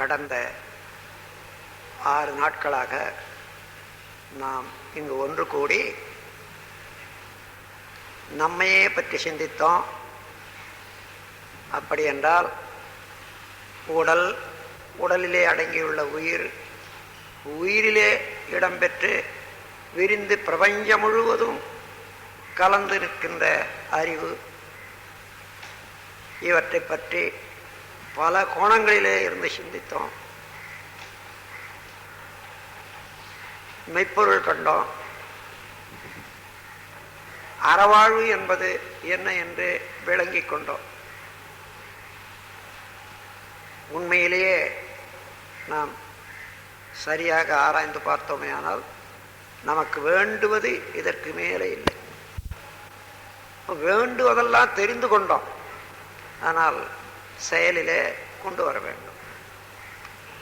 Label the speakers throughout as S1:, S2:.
S1: கடந்த 6 நாட்களாக நாம் இங்கு ஒன்று கூடி நம்மையே பற்றி சிந்தித்தோம். அப்படி என்றால் உடலிலே அடங்கியுள்ள உயிரிலே இடம்பெற்று விரிந்து பிரபஞ்சம் முழுவதும் கலந்து நிற்கின்ற அறிவு, இவற்றை பற்றி பல கோணங்களிலே இருந்து சிந்தித்தோம். மெய்ப்பொருள் கண்டோம். அறவாழ்வு என்பது என்ன என்று விளங்கிக் கொண்டோம். உண்மையிலேயே நாம் சரியாக ஆராய்ந்து பார்த்தோமே ஆனால் நமக்கு வேண்டுவது இதற்கு மேலே இல்லை. வேண்டுவதெல்லாம் தெரிந்து கொண்டோம், ஆனால் செயலிலே கொண்டு வர வேண்டும்.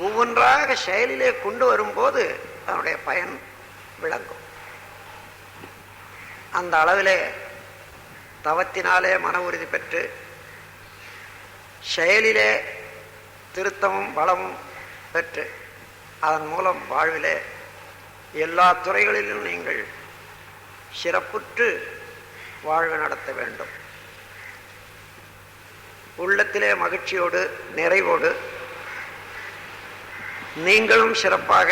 S1: ஒவ்வொன்றாக செயலிலே கொண்டு வரும்போது அதனுடைய பயன் விளங்கும். அந்த அளவிலே தவத்தினாலே மன உறுதி பெற்று செயலிலே திருத்தமும் பலமும் பெற்று அதன் மூலம் வாழ்விலே எல்லா துறைகளிலும் நீங்கள் சிறப்புற்று வாழ்வு நடத்த வேண்டும். உள்ளத்திலே மகிழ்ச்சியோடு நிறைவோடு நீங்களும் சிறப்பாக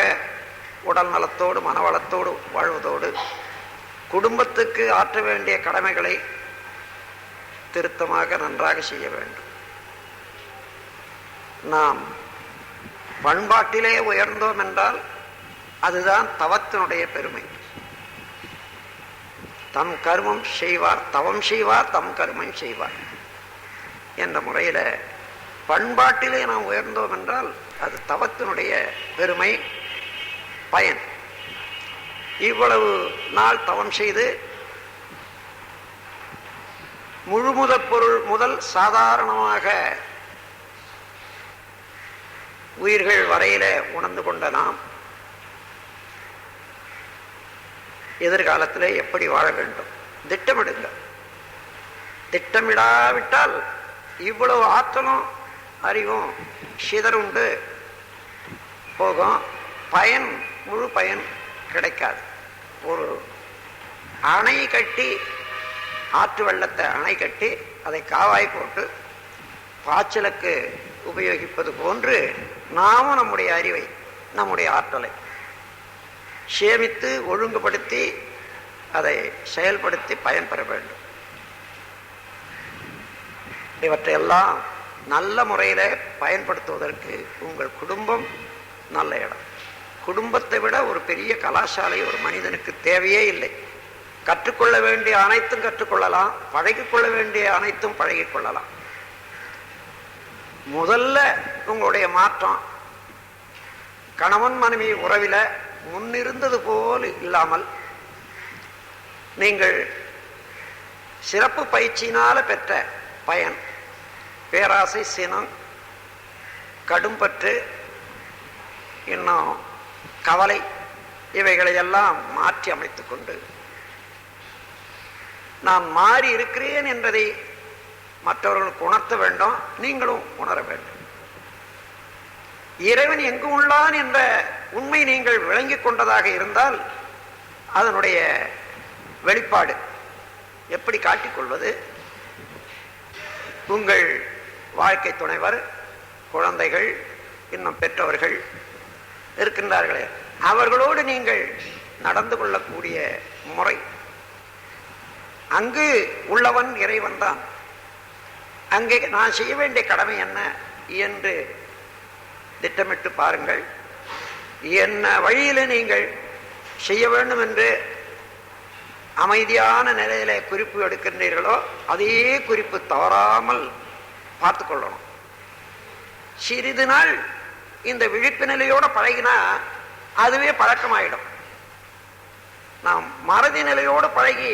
S1: உடல் நலத்தோடு மனவளத்தோடு வாழ்வதோடு குடும்பத்துக்கு ஆற்ற வேண்டிய கடமைகளை திருத்தமாக நன்றாக செய்ய வேண்டும். நாம் பண்பாட்டிலே உயர்ந்தோம் என்றால் அதுதான் தவத்தினுடைய பெருமை. தம் கர்மம் செய்வார் தவம் செய்வார் தம் கர்மம் செய்வார் என்ற முறையில் பண்பாட்டிலே நாம் உயர்ந்தோம் என்றால் அது தவத்தினுடைய பெருமை பயன். இவ்வளவு நாள் தவம் செய்து முழுமுதற் பொருள் முதல் சாதாரணமாக உயிர்கள் வரையில உணர்ந்து கொண்ட நாம் எதிர்காலத்திலே எப்படி வாழ வேண்டும் திட்டமிடுங்க. திட்டமிடாவிட்டால் இவ்வளவு ஆற்றலும் அறிவும் சிதறுண்டு போகும். முழு பயன் கிடைக்காது. ஒரு அணை கட்டி, ஆற்று வெள்ளத்தை அணை கட்டி அதை காவாய் போட்டு பாய்ச்சலுக்கு உபயோகிப்பது போன்று நாமும் நம்முடைய அறிவை நம்முடைய ஆற்றலை சேமித்து ஒழுங்குபடுத்தி அதை செயல்படுத்தி பயன்பெற வேண்டும். இவற்றையெல்லாம் நல்ல முறையில் பயன்படுத்துவதற்கு உங்கள் குடும்பம் நல்ல இடம். குடும்பத்தை விட ஒரு பெரிய கலாசாலை ஒரு மனிதனுக்கு தேவையே இல்லை. கற்றுக்கொள்ள வேண்டிய அனைத்தும் கற்றுக்கொள்ளலாம், பழகிக்கொள்ள வேண்டிய அனைத்தும் பழகிக்கொள்ளலாம். முதல்ல உங்களுடைய மாற்றம் கணவன் மனைவி உறவில் முன்னிருந்தது போல் இல்லாமல் நீங்கள் சிறப்பு பயிற்சியினால பெற்ற பயன், பேராசை, சினம், கடும்பற்று, இன்னும் கவலை, இவைகளையெல்லாம் மாற்றி அமைத்துக் கொண்டு நான் மாறி இருக்கிறேன் என்பதை மற்றவர்களுக்கு உணர்த்த வேண்டும். நீங்களும் உணர வேண்டும். இறைவன் எங்கு உள்ளான் என்ற உண்மை நீங்கள் விளங்கிக் கொண்டதாக இருந்தால் அதனுடைய வெளிப்பாடு எப்படி காட்டிக்கொள்வது? உங்கள் வாழ்க்கை துணைவர், குழந்தைகள், இன்னும் பெற்றவர்கள் இருக்கின்றார்களே, அவர்களோடு நீங்கள் நடந்து கொள்ளக்கூடிய முறை, அங்கு உள்ளவன் இறைவன் தான். அங்கே நான் செய்ய வேண்டிய கடமை என்ன என்று திட்டமிட்டு பாருங்கள். என்ன வழியில் நீங்கள் செய்ய வேண்டும் என்று அமைதியான நிலையில குறிப்பு எடுக்கின்றீர்களோ அதே குறிப்பு தவறாமல் பார்த்து கொள்ளணும். சிறிது நாள் இந்த விழிப்பு நிலையோடு பழகினா அதுவே பழக்கமாயிடும். நாம் மறதி நிலையோடு பழகி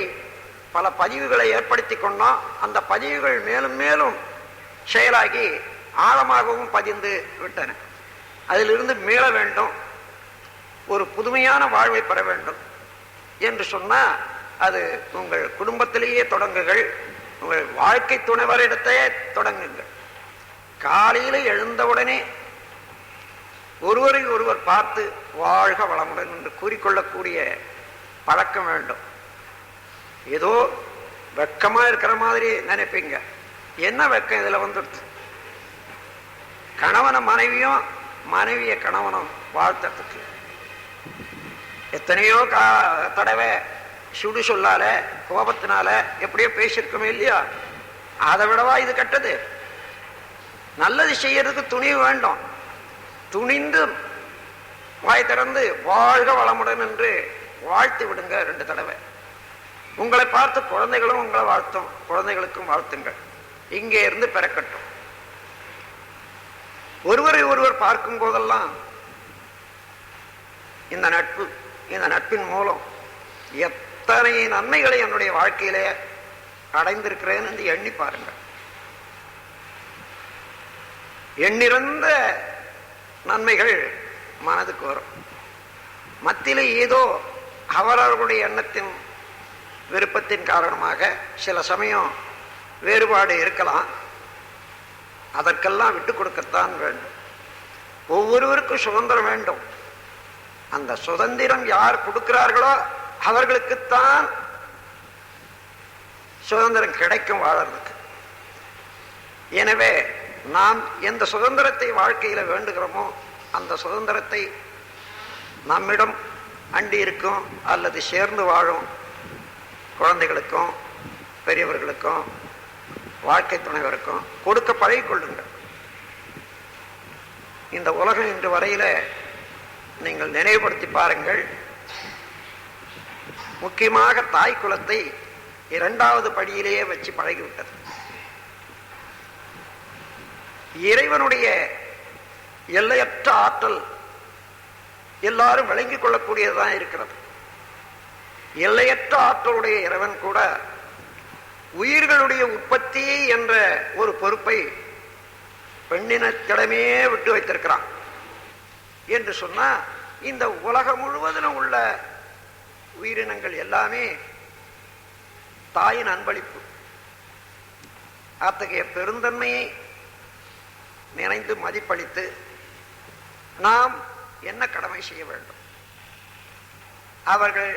S1: பல பதிவுகளை ஏற்படுத்தி கொண்டோம். அந்த பதிவுகள் மேலும் மேலும் செயலாகி ஆழமாகவும் பதிந்து விட்டன. அதிலிருந்து மீள வேண்டும், ஒரு புதுமையான வாழ்வை பெற வேண்டும் என்று சொன்னால் அது உங்கள் குடும்பத்திலேயே தொடங்குங்கள். உங்கள் வாழ்க்கை துணைவரிடத்தையே தொடங்குங்கள். காலையில் எழுந்தவுடனே ஒருவரை ஒருவர் பார்த்து வாழ்க வளமுடன் என்று கூறிக்கொள்ளக்கூடிய பழக்கம் வேண்டும். ஏதோ வெக்கமா இருக்கிற மாதிரி நினைப்பீங்க. என்ன வெக்கம் இதுல வந்துடுது? கணவனை மனைவியும் மனைவிய கணவனும் வாழ்த்துறதுக்கு எத்தனையோ தடவை சுடு சொல்லால கோபத்தினால எப்படியோ பேசியிருக்கோமே இல்லையா? அதை விடவா இது கெட்டது? நல்லது செய்யறதுக்கு துணிவு வேண்டும். துணிந்து வாய் திறந்து வாழ்க வளமுடன் என்று வாழ்த்து விடுங்க 2 தடவை. உங்களை பார்த்து குழந்தைகளும் உங்களை வாழ்த்தும், குழந்தைகளுக்கும் வாழ்த்துங்கள். இங்கே இருந்து பிறக்கட்டும். ஒருவரை ஒருவர் பார்க்கும் போதெல்லாம் இந்த நட்பு, இந்த நட்பின் மூலம் எத்தனை நன்மைகளை என்னுடைய வாழ்க்கையிலே அடைந்திருக்கிறேன் என்று எண்ணி பாருங்கள். எண்ணிறந்த நன்மைகள் மனதுக்கு வரும். மத்தியிலே ஏதோ அவரவர்களுடைய எண்ணத்தின் விருப்பத்தின் காரணமாக சில சமயம் வேறுபாடு இருக்கலாம். அதற்கெல்லாம் விட்டு கொடுக்கத்தான் வேண்டும். ஒவ்வொருவருக்கும் சுதந்திரம் வேண்டும். அந்த சுதந்திரம் யார் கொடுக்கிறார்களோ அவர்களுக்குத்தான் சுதந்திரம் கிடைக்கும் வாழறதுக்கு. எனவே நாம் எந்த சுதந்திரத்தை வாழ்க்கையில வேண்டுகிறோமோ அந்த சுதந்திரத்தை நம்மிடம் அண்டி இருக்கும் அல்லது சேர்ந்து வாழும் குழந்தைகளுக்கும் பெரியவர்களுக்கும் வாழ்க்கை துணைவருக்கும் கொடுக்க பழகிக்கொள்ளுங்கள். இந்த உலகம் இன்று வரையில நீங்கள் நினைவுபடுத்தி பாருங்கள். முக்கியமாக தாய் குலத்தை 2வது படியிலேயே வச்சு பழகிவிட்டது. இறைவனுடைய எல்லையற்ற ஆற்றல் எல்லாரும் விளங்கிக் கொள்ளக்கூடியதுதான் இருக்கிறது. எல்லையற்ற ஆற்றலுடைய இறைவன் கூட உயிர்களுடைய உற்பத்தி என்ற ஒரு பொறுப்பை பெண்ணினத்திடமே விட்டு வைத்திருக்கிறான் என்று சொன்னா, இந்த உலகம் முழுவதிலும் உள்ள உயிரினங்கள் எல்லாமே தாயின் அன்பளிப்பு. அத்தகைய பெருந்தன்மையை நினைந்து மதிப்பளித்து நாம் என்ன கடமை செய்ய வேண்டும்? அவர்கள்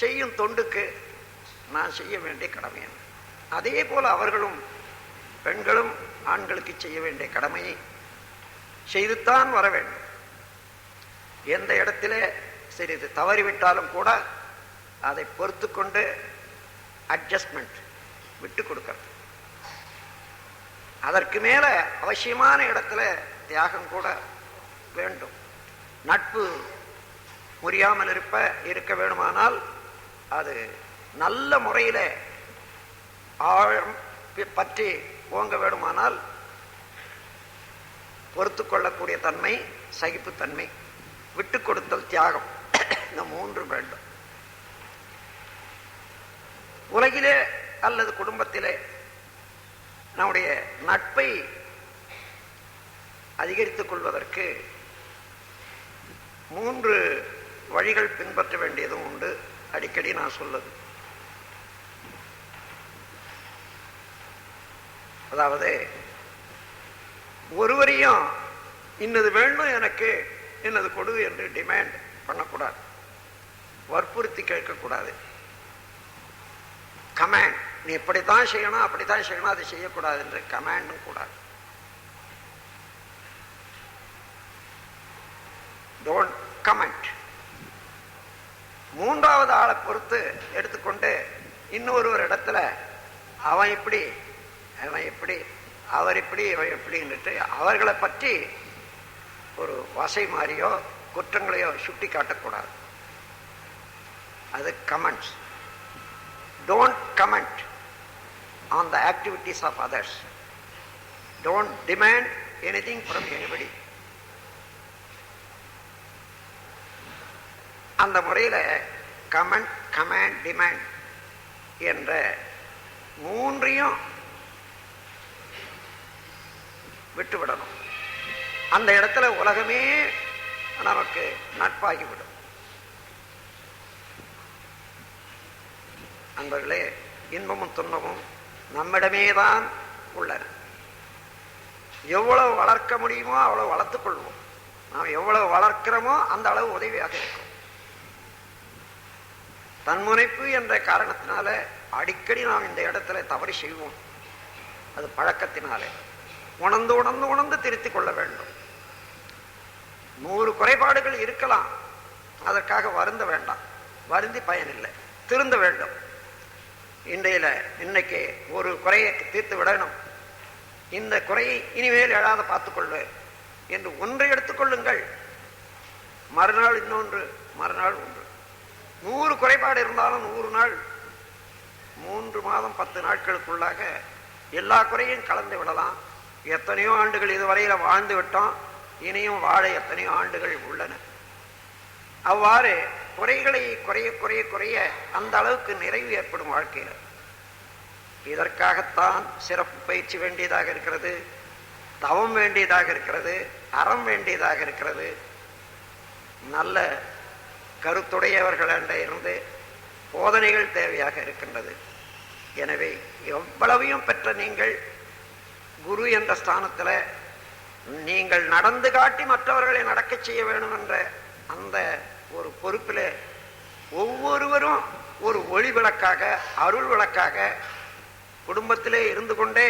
S1: செய்யும் தொண்டுக்கு நான் செய்ய வேண்டிய கடமை என்ன? அதே போல அவர்களும் பெண்களும் ஆண்களுக்கு செய்ய வேண்டிய கடமையை செய்துத்தான் வர வேண்டும். எந்த இடத்திலே சிறிது தவறிவிட்டாலும் கூட அதை பொறுத்து கொண்டு அட்ஜஸ்ட்மெண்ட் விட்டு கொடுக்கிறது. அதற்கு மேல அவசியமான இடத்துல தியாகம் கூட வேண்டும். நட்பு முறியாமல் இருக்க வேண்டுமானால், அது நல்ல முறையில ஆழம் பற்றி ஓங்க வேண்டுமானால் பொறுத்து கொள்ளக்கூடிய தன்மை, சகிப்புத்தன்மை, விட்டு கொடுத்தல், தியாகம், இந்த 3 வேண்டும். உலகிலே அல்லது குடும்பத்திலே நம்முடைய நட்பை அதிகரித்துக் கொள்வதற்கு 3 வழிகள் பின்பற்ற வேண்டியதும் உண்டு. அடிக்கடி நான் சொல்லுது, அதாவது ஒருவரையும் இன்னது வேண்டும் எனக்கு இன்னது கொடு என்று டிமாண்ட் பண்ணக்கூடாது, வற்புறுத்தி கேட்கக்கூடாது. கமாண்ட், நீ இப்படித்தான் செய்யணும் அப்படித்தான் செய்யணும், அதை செய்யக்கூடாது என்று கமாண்டும் கூடாது. Don't comment. 3வது ஆளை பொறுத்து எடுத்துக்கொண்டு இன்னொரு இடத்துல அவன் இப்படி அவன் எப்படி அவர் இப்படி இவன் எப்படின்னுட்டு அவர்களை பற்றி ஒரு வசை மாதிரியோ குற்றங்களையோ சுட்டி காட்டக்கூடாது. அது comments. Don't comment on the activities of others. Don't demand anything from anybody. அந்த முறையில் கமெண்ட், கமாண்ட், டிமாண்ட் என்ற 3ஐயும் விட்டுவிடணும். அந்த இடத்துல உலகமே நமக்கு நட்பாகிவிடும். அன்பர்களே, இன்பமும் துன்பமும் நம்மிடமே தான் உள்ளது. எவ்வளவு வளர்க்க முடியுமோ அவ்வளவு வளர்த்துக் கொள்வோம். நாம் எவ்வளவு வளர்க்கிறோமோ அந்த அளவு உதவியாக இருக்கும். தன்முனைப்பு என்ற காரணத்தினால அடிக்கடி நாம் இந்த இடத்துல தவறு செய்வோம். அது பழக்கத்தினாலே உணர்ந்து உணர்ந்து உணர்ந்து திருத்திக் கொள்ள வேண்டும். 100 குறைபாடுகள் இருக்கலாம், அதற்காக வருந்த வேண்டாம், வருந்தி பயனில்லை, திருந்த வேண்டும். இன்னைக்கு ஒரு குறையை தீர்த்து விடணும், இந்த குறையை இனிமேல் எழாத பார்த்துக்கொள்வேன் என்று ஒன்றை எடுத்துக்கொள்ளுங்கள். மறுநாள் இன்னொன்று, மறுநாள் ஒன்று. 100 குறைபாடு இருந்தாலும் 100 நாள், 3 மாதம் 10 நாட்களுக்குள்ளாக எல்லா குறையும் கலந்து விடலாம். எத்தனையோ ஆண்டுகள் இதுவரையில வாழ்ந்து விட்டோம், இனியும் வாழ எத்தனையோ ஆண்டுகள் உள்ளன. அவ்வாறு குறைகளை குறைய குறைய குறைய அந்த அளவுக்கு நிறைவு ஏற்படும் வாழ்க்கையில். இதற்காகத்தான் சிறப்பு பயிற்சி வேண்டியதாக இருக்கிறது, தவம் வேண்டியதாக இருக்கிறது, அறம் வேண்டியதாக இருக்கிறது. நல்ல கருத்துடையவர்கள் இருந்து போதனைகள் தேவையாக இருக்கின்றது. எனவே எவ்வளவையும் பெற்ற நீங்கள் குரு என்ற ஸ்தானத்தில் நீங்கள் நடந்து காட்டி மற்றவர்களை நடக்க செய்ய வேண்டும் என்ற அந்த ஒரு பொறுப்பில் ஒவ்வொருவரும் ஒரு ஒளி விளக்காக, அருள் விளக்காக குடும்பத்திலே இருந்து கொண்டே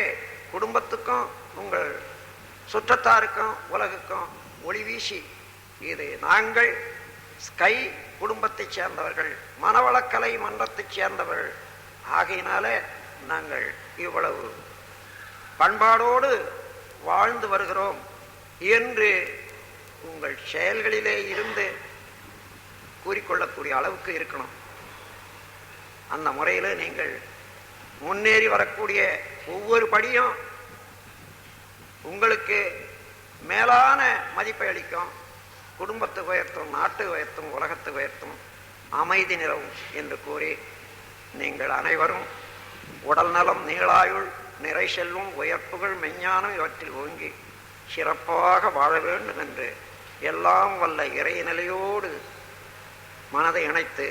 S1: குடும்பத்துக்கும் உங்கள் சுற்றத்தாருக்கும் உலகுக்கும் ஒளி வீசி, இது நாங்கள் ஸ்கை குடும்பத்தைச் சேர்ந்தவர்கள், மனவளக்கலை மன்றத்தைச் சேர்ந்தவர்கள் ஆகையினால நாங்கள் இவ்வளவு பண்பாடோடு வாழ்ந்து வருகிறோம் என்று உங்கள் செயல்களிலே இருந்து கூறிக்கொள்ளக்கூடிய அளவுக்கு இருக்கணும். அந்த முறையில் நீங்கள் முன்னேறி வரக்கூடிய ஒவ்வொரு படியும் உங்களுக்கு மேலான மதிப்பை அளிக்கும். குடும்பத்தை உயர்த்தும், நாட்டை உயர்த்தும், உலகத்தை உயர்த்தும், அமைதி நிலவும் என்று கூறி நீங்கள் அனைவரும் உடல் நலம், நீளாயுள், நிறை செல்வம், உயர்ப்புகள், மெஞ்ஞானம் இவற்றில் ஓங்கி சிறப்பாக வாழ வேண்டும் என்று எல்லாம் வல்ல இறைநிலையோடு மனதை இணைத்து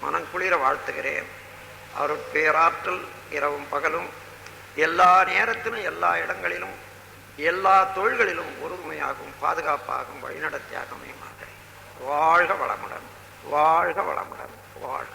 S1: மனங்குளிர வாழ்த்துகிறேன். அருட்பேராற்றல் இரவும் பகலும் எல்லா நேரத்திலும் எல்லா இடங்களிலும் எல்லா தொழில்களிலும் உறுதுணையாகும், பாதுகாப்பாகும், வழிநடத்தியாகும். வாழ்க வளமுடன், வாழ்க வளமுடன், வாழ்க.